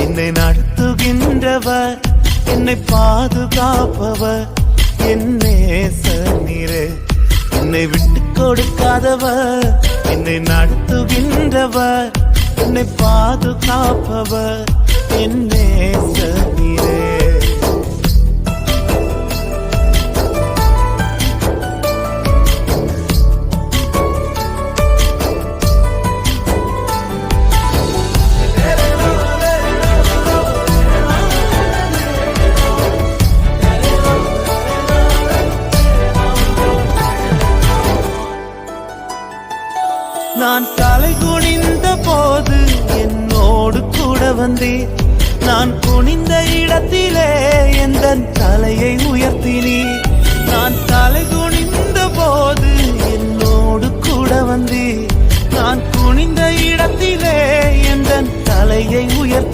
என்னை நடத்துகின்றவர், என்னை பாதுகாப்பவர், என் நேசநீரே. என்னை விட்டு கொடுக்காதவர், என்னை நடத்துகின்றவர், என்னை பாதுகாப்பவர், என் நேசநீரே. நான் தலை குனிந்த போது என்னோடு கூட வந்தீர். நான் குனிந்த இடத்திலே எந்தன் தலையை உயர்த்தினீர். நான் தலை குனிந்த போது என்னோடு கூட வந்தீர். நான் குனிந்த இடத்திலே எந்தன் தலையை உயர்த்தி